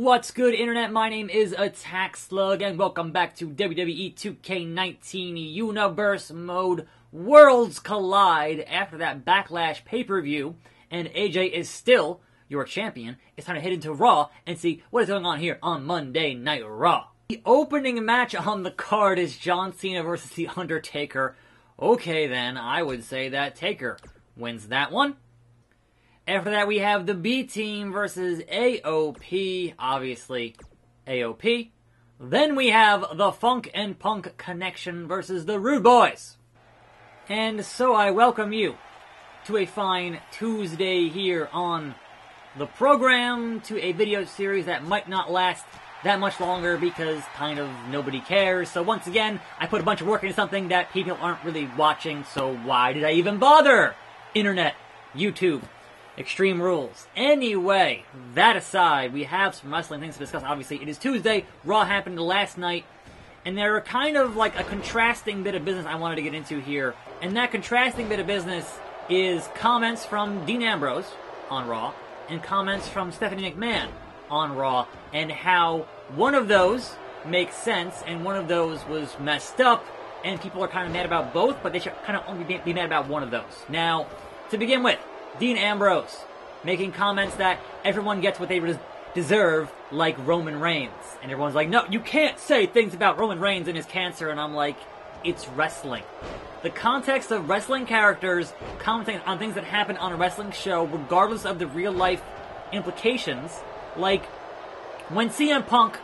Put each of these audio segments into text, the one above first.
What's good, Internet? My name is attackslug, and welcome back to WWE 2K19 Universe Mode Worlds Collide. After that Backlash pay-per-view, and AJ is still your champion, it's time to head into Raw and see what is going on here on Monday Night Raw. The opening match on the card is John Cena versus The Undertaker. Okay then, I would say that Taker wins that one. After that, we have the B-Team versus AOP, obviously AOP. Then we have the Funk and Punk Connection versus the Rude Boys. And so I welcome you to a fine Tuesday here on the program, to a video series that might not last that much longer because kind of nobody cares. So once again, I put a bunch of work into something that people aren't really watching, so why did I even bother? Internet, YouTube, Extreme Rules. Anyway, that aside, we have some wrestling things to discuss. Obviously, it is Tuesday. Raw happened last night. And there are kind of like a contrasting bit of business I wanted to get into here. And that contrasting bit of business is comments from Dean Ambrose on Raw and comments from Stephanie McMahon on Raw, and how one of those makes sense and one of those was messed up, and people are kind of mad about both, but they should kind of only be mad about one of those. Now, to begin with, Dean Ambrose making comments that everyone gets what they deserve, like Roman Reigns. And everyone's like, no, you can't say things about Roman Reigns and his cancer. And I'm like, it's wrestling. The context of wrestling characters commenting on things that happen on a wrestling show, regardless of the real life implications, like when CM Punk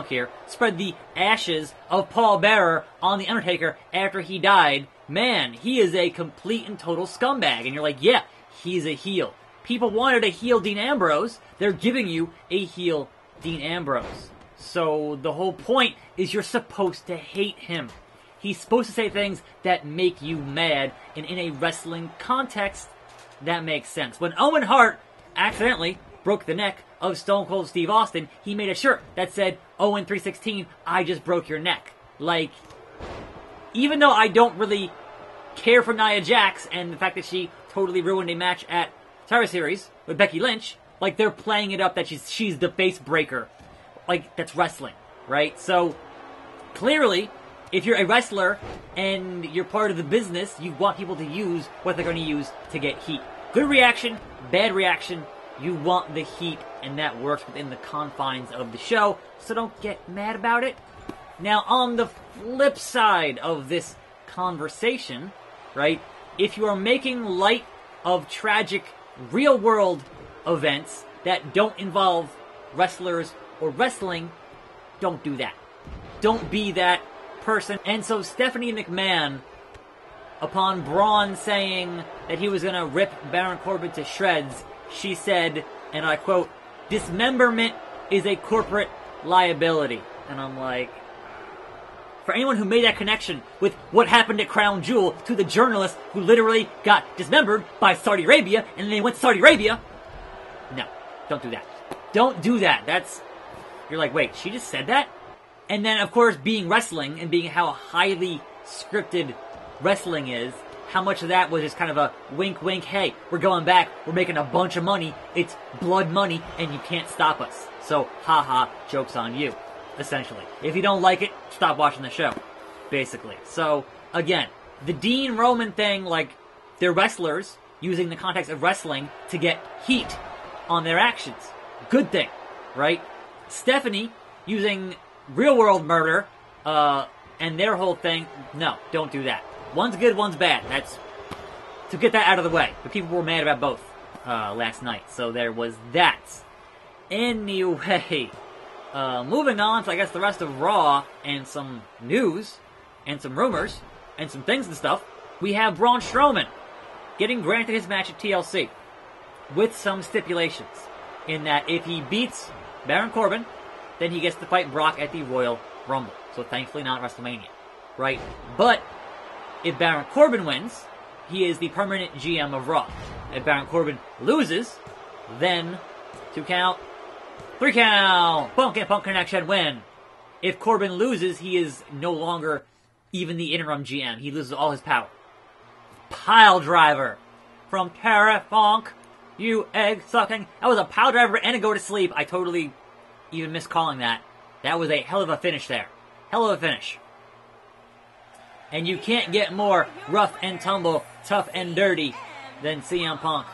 here, spread the ashes of Paul Bearer on The Undertaker after he died, man, he is a complete and total scumbag. And you're like, yeah, he's a heel. People wanted a heel Dean Ambrose. They're giving you a heel Dean Ambrose. So the whole point is you're supposed to hate him. He's supposed to say things that make you mad. And in a wrestling context, that makes sense. When Owen Hart accidentally broke the neck of Stone Cold Steve Austin, he made a shirt that said, Owen 316, I just broke your neck. Like, even though I don't really care for Nia Jax and the fact that she totally ruined a match at Survivor Series with Becky Lynch, like, they're playing it up that she's the face breaker. Like, that's wrestling, right? So, clearly, if you're a wrestler and you're part of the business, you want people to use what they're going to use to get heat. Good reaction, bad reaction, you want the heat, and that works within the confines of the show, so don't get mad about it. Now, on the flip side of this conversation, right, if you are making light of tragic real-world events that don't involve wrestlers or wrestling, don't do that. Don't be that person. And so Stephanie McMahon, upon Braun saying that he was going to rip Baron Corbin to shreds, she said, and I quote, "Dismemberment is a corporate liability." And I'm like, for anyone who made that connection with what happened at Crown Jewel to the journalist who literally got dismembered by Saudi Arabia, and then they went to Saudi Arabia, no, don't do that. Don't do that. You're like, wait, she just said that? And then, of course, being wrestling and being how highly scripted wrestling is, how much of that was just kind of a wink, wink, hey, we're going back, we're making a bunch of money, it's blood money, and you can't stop us. So, haha, joke's on you, essentially. If you don't like it, stop watching the show, basically. So, again, the Dean Roman thing, like, they're wrestlers using the context of wrestling to get heat on their actions. Good thing, right? Stephanie using real-world murder, and their whole thing, no, don't do that. One's good, one's bad. That's to get that out of the way. But people were mad about both last night, so there was that. Anyway, moving on to, I guess, the rest of Raw and some news and some rumors and some things and stuff. We have Braun Strowman getting granted his match at TLC with some stipulations, in that if he beats Baron Corbin, then he gets to fight Brock at the Royal Rumble. So thankfully not WrestleMania, right? But if Baron Corbin wins, he is the permanent GM of Raw. If Baron Corbin loses, then 2 count, 3 count, Punk and Punk Connection win. If Corbin loses, he is no longer even the interim GM. He loses all his power. Pile driver from Terra Funk, you egg sucking. That was a pile driver and a go to sleep. I totally even miscalling that. That was a hell of a finish there. Hell of a finish. And you can't get more rough and tumble, tough and dirty than CM Punk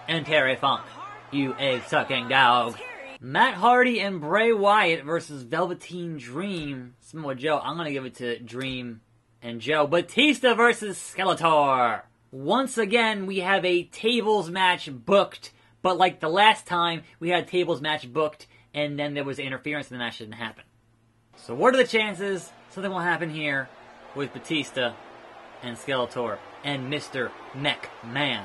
and Terry Funk. You egg-sucking dog. Matt Hardy and Bray Wyatt versus Velveteen Dream. Samoa Joe. I'm going to give it to Dream and Joe. Batista versus Skeletor. Once again, we have a tables match booked. But like the last time, we had a tables match booked. And then there was interference and the match didn't happen. So what are the chances something will happen here with Batista and Skeletor and Mr. McMahon?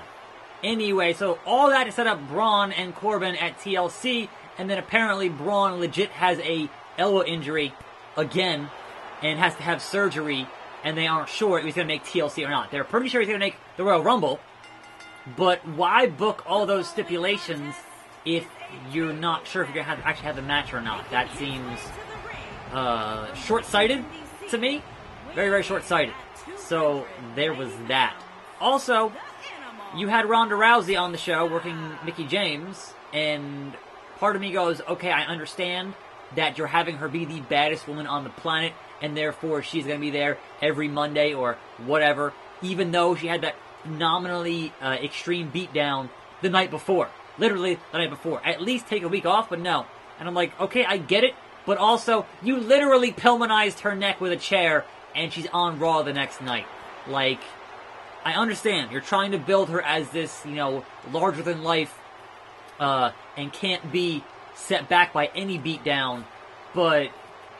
Anyway, so all that to set up Braun and Corbin at TLC, and then apparently Braun legit has a elbow injury again, and has to have surgery, and they aren't sure if he's going to make TLC or not. They're pretty sure he's going to make the Royal Rumble, but why book all those stipulations if you're not sure if you're going to actually have the match or not? That seems short-sighted to me. Very, very short-sighted. So there was that. Also, you had Ronda Rousey on the show working Mickie James, and part of me goes, okay, I understand that you're having her be the baddest woman on the planet, and therefore she's going to be there every Monday or whatever, even though she had that phenomenally extreme beatdown the night before. Literally the night before. At least take a week off, but no. And I'm like, okay, I get it, but also, you literally Pillmanized her neck with a chair, and she's on Raw the next night. Like, I understand. You're trying to build her as this, larger-than-life, and can't be set back by any beatdown, but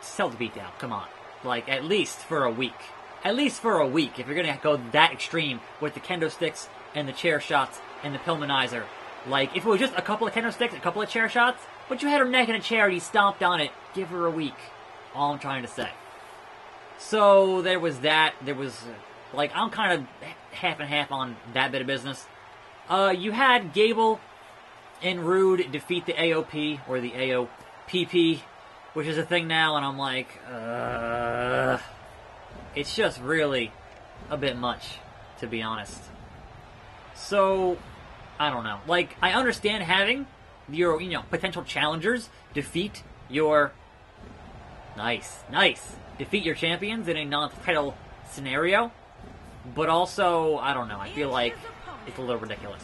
sell the beatdown. Come on. Like, at least for a week. At least for a week, if you're going to go that extreme with the kendo sticks and the chair shots and the Pillmanizer. Like, if it was just a couple of kendo sticks, a couple of chair shots, but you had her neck in a chair and you stomped on it, give her a week. All I'm trying to say. So, there was that. There was, I'm kind of half and half on that bit of business. You had Gable and Rude defeat the AOP, or the AOPP, which is a thing now, and I'm like, it's just really a bit much, to be honest. So, I don't know. Like, I understand having your, potential challengers defeat your... Nice. Defeat your champions in a non-title scenario. But also, I don't know. I feel like it's a little ridiculous.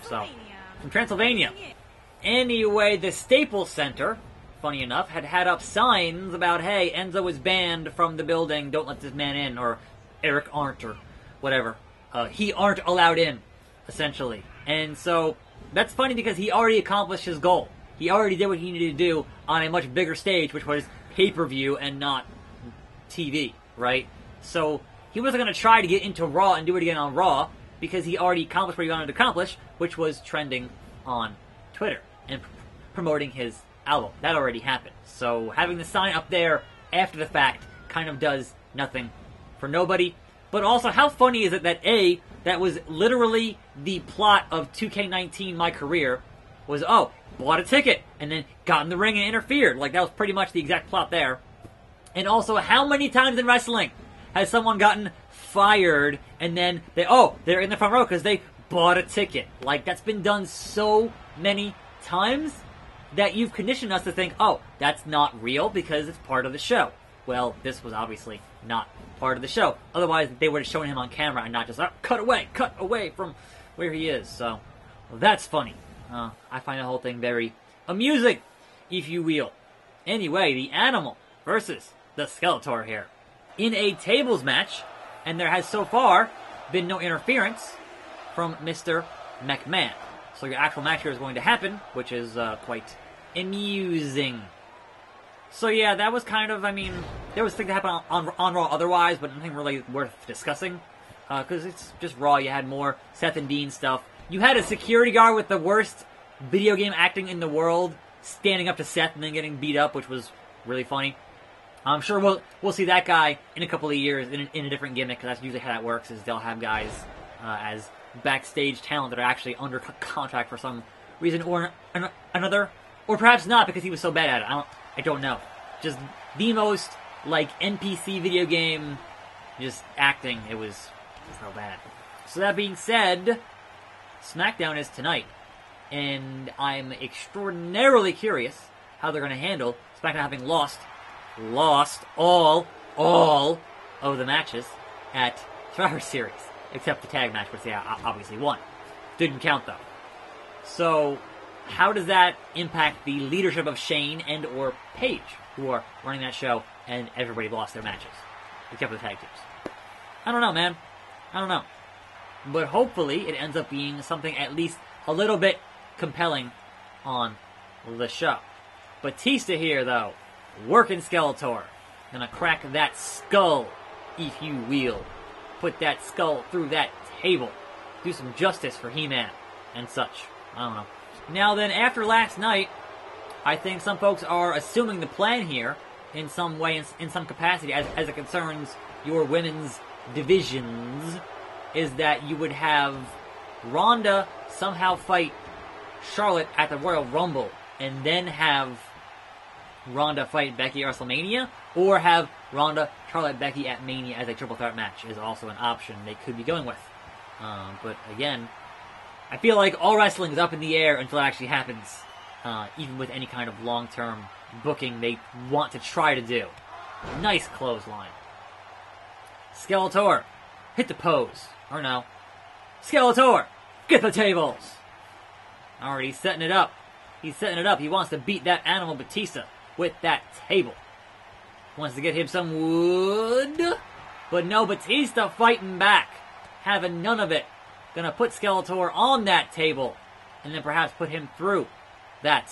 So, from Transylvania. Anyway, the Staples Center, funny enough, had up signs about, hey, Enzo is banned from the building, don't let this man in, or Eric aren't, or whatever. He aren't allowed in, essentially. And so, that's funny because he already accomplished his goal. He already did what he needed to do on a much bigger stage, which was pay-per-view and not TV, right? So, he wasn't going to try to get into Raw and do it again on Raw, because he already accomplished what he wanted to accomplish, which was trending on Twitter and promoting his album. That already happened. So, having the sign up there after the fact kind of does nothing for nobody. But also, how funny is it that that was literally the plot of 2K19 My Career, was, bought a ticket, and then got in the ring and interfered. Like, that was pretty much the exact plot there. And also, how many times in wrestling has someone gotten fired, and then they're in the front row because they bought a ticket? Like, that's been done so many times that you've conditioned us to think, that's not real because it's part of the show. Well, this was obviously not part of the show. Otherwise, they would have shown him on camera and not just, cut away from where he is. So, that's funny. I find the whole thing very amusing, if you will. Anyway, the Animal versus the Skeletor here. In a tables match, and there has so far been no interference from Mr. McMahon. So your actual match here is going to happen, which is quite amusing. So yeah, that was kind of, there was things that happened on Raw otherwise, but nothing really worth discussing. Because it's just Raw. You had more Seth and Dean stuff. You had a security guard with the worst video game acting in the world standing up to Seth and then getting beat up, which was really funny. I'm sure we'll see that guy in a couple of years in a different gimmick, because that's usually how that works, is they'll have guys as backstage talent that are actually under contract for some reason or another. Or perhaps not, because he was so bad at it. I don't know. Just the most, NPC video game, just acting. It was so bad. So that being said, SmackDown is tonight. And I'm extraordinarily curious how they're going to handle SmackDown having lost all of the matches at Survivor Series, except the tag match, which they obviously won. Didn't count, though. So, how does that impact the leadership of Shane and or Paige, who are running that show, and everybody lost their matches, except for the tag teams? I don't know, man. I don't know. But hopefully it ends up being something at least a little bit compelling on the show. Batista here, though, working Skeletor. Gonna crack that skull, if you will. Put that skull through that table. Do some justice for He-Man and such. I don't know. Now then, after last night, I think some folks are assuming the plan here in some way, in some capacity, as it concerns your women's divisions, is that you would have Ronda somehow fight Charlotte at the Royal Rumble, and then have Ronda fight Becky at WrestleMania, or have Ronda, Charlotte, Becky at Mania as a triple threat match is also an option they could be going with. But again, I feel like all wrestling is up in the air until it actually happens, even with any kind of long-term booking they want to try to do. Nice clothesline. Skeletor, hit the pose. Or no. Skeletor, get the tables! Alright, he's setting it up. He's setting it up. He wants to beat that animal Batista with that table. Wants to get him some wood. But no, Batista fighting back. Having none of it. Gonna put Skeletor on that table. And then perhaps put him through that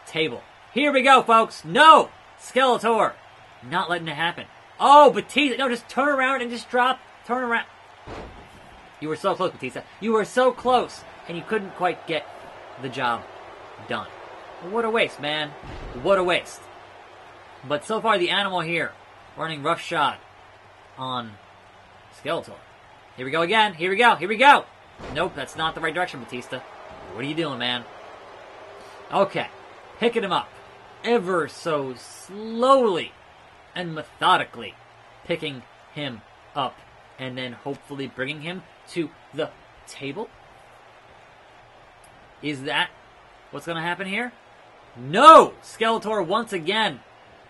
table. Here we go, folks. No! Skeletor. Not letting it happen. Oh, Batista. No, just turn around and just drop. Turn around. You were so close, Batista. You were so close. And you couldn't quite get the job done. What a waste, man. What a waste. But so far, the animal here, running roughshod on Skeletor. Here we go again. Here we go. Here we go. Nope, that's not the right direction, Batista. What are you doing, man? Okay. Picking him up. Ever so slowly and methodically picking him up. And then hopefully bringing him to the table. Is that what's going to happen here? No! Skeletor once again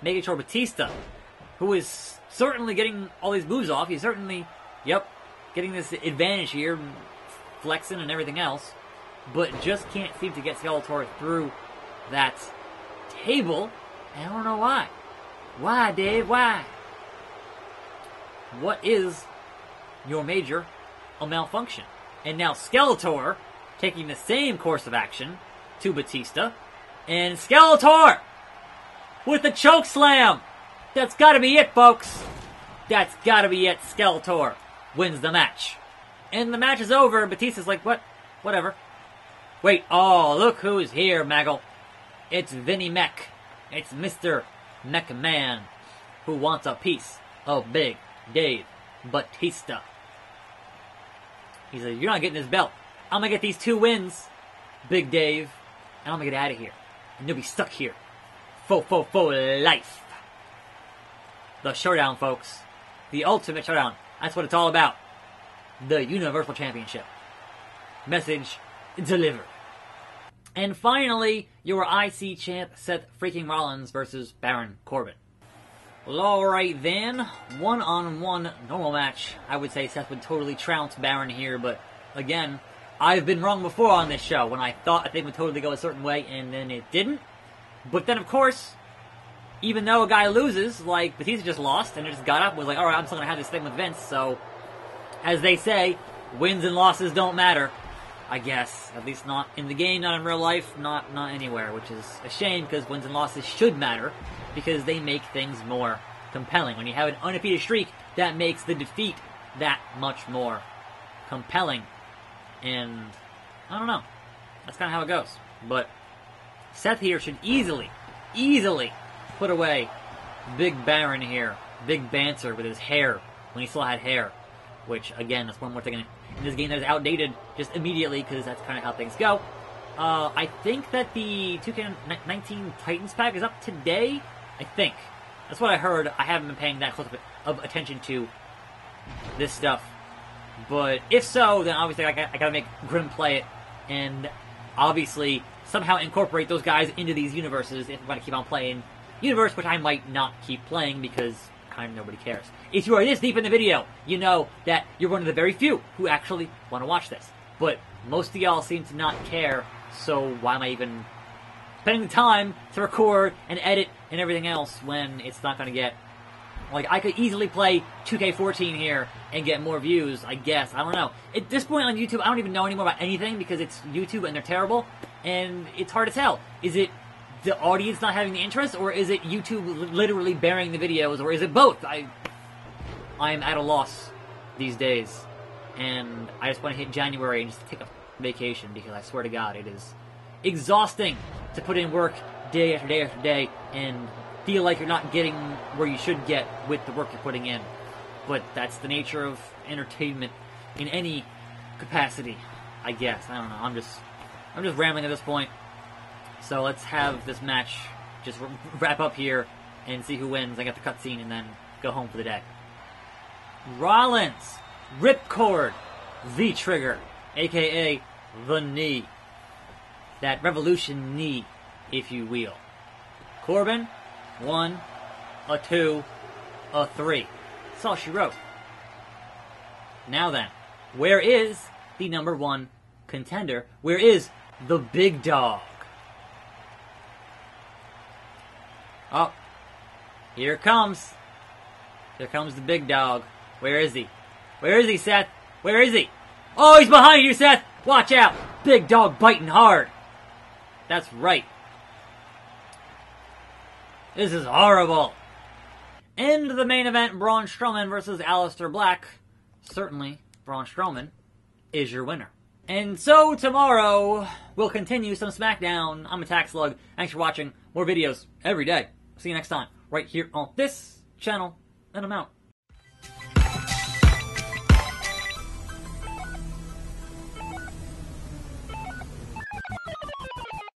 making sure Batista, who is certainly getting all these moves off, he's certainly, getting this advantage here, flexing and everything else, but just can't seem to get Skeletor through that table. I don't know why. Why, Dave? Why? What is your major malfunction? And now Skeletor taking the same course of action to Batista. And Skeletor with the choke slam. That's gotta be it, folks. That's gotta be it. Skeletor wins the match. And the match is over. Batista's like, what? Whatever. Wait, oh, look who's here, Maggle. It's Vinnie Mech. It's Mr. Mech Man, who wants a piece of Big Dave Batista. He's like, you're not getting this belt. I'm gonna get these 2 wins, Big Dave, and I'm gonna get out of here. And you'll be stuck here. For life. The showdown, folks. The ultimate showdown. That's what it's all about. The Universal Championship. Message delivered. And finally, your IC champ, Seth freaking Rollins versus Baron Corbin. Well, alright then. One-on-one normal match. I would say Seth would totally trounce Baron here, but again, I've been wrong before on this show when I thought a thing would totally go a certain way and then it didn't. But then, of course, even though a guy loses, like Batista just lost and just got up and was like, alright, I'm still going to have this thing with Vince, so as they say, wins and losses don't matter. I guess. At least not in the game, not in real life, not anywhere, which is a shame because wins and losses should matter because they make things more compelling. When you have an undefeated streak, that makes the defeat that much more compelling. And I don't know. That's kind of how it goes. But Seth here should easily put away Big Baron here. Big Banter with his hair when he still had hair. Which, again, that's one more thing in this game that is outdated just immediately because that's kind of how things go. I think that the 2K19 Titans pack is up today. I think. That's what I heard. I haven't been paying that close of attention to this stuff. But if so, then obviously I gotta make Grim play it. And obviously, somehow incorporate those guys into these universes if I'm going to keep on playing Universe, which I might not keep playing because kind of nobody cares. If you are this deep in the video, you know that you're one of the very few who actually want to watch this. But most of y'all seem to not care, so why am I even spending the time to record and edit and everything else when it's not going to get... Like, I could easily play 2K14 here and get more views, I guess. I don't know. At this point on YouTube, I don't even know anymore about anything because it's YouTube and they're terrible, and it's hard to tell. Is it the audience not having the interest, or is it YouTube literally burying the videos, or is it both? I'm at a loss these days, and I just want to hit January and just take a vacation because I swear to God, it is exhausting to put in work day after day after day and feel like you're not getting where you should get with the work you're putting in. But that's the nature of entertainment in any capacity, I guess. I don't know. I'm just rambling at this point. So let's have this match just wrap up here and see who wins. I got the cutscene and then go home for the day. Rollins, Ripcord, V-Trigger, aka the knee. That revolution knee, if you will. Corbin, 1, a 2, a 3. That's all she wrote. Now then, where is the #1 contender? Where is the big dog? Oh, here it comes. Here comes the big dog. Where is he? Where is he, Seth? Where is he? Oh, he's behind you, Seth! Watch out! Big dog biting hard. That's right. This is horrible. End of the main event, Braun Strowman versus Aleister Black. Certainly, Braun Strowman is your winner. And so, tomorrow, we'll continue some SmackDown. I'm attackslug. Thanks for watching. More videos every day. See you next time, right here on this channel, and I'm out.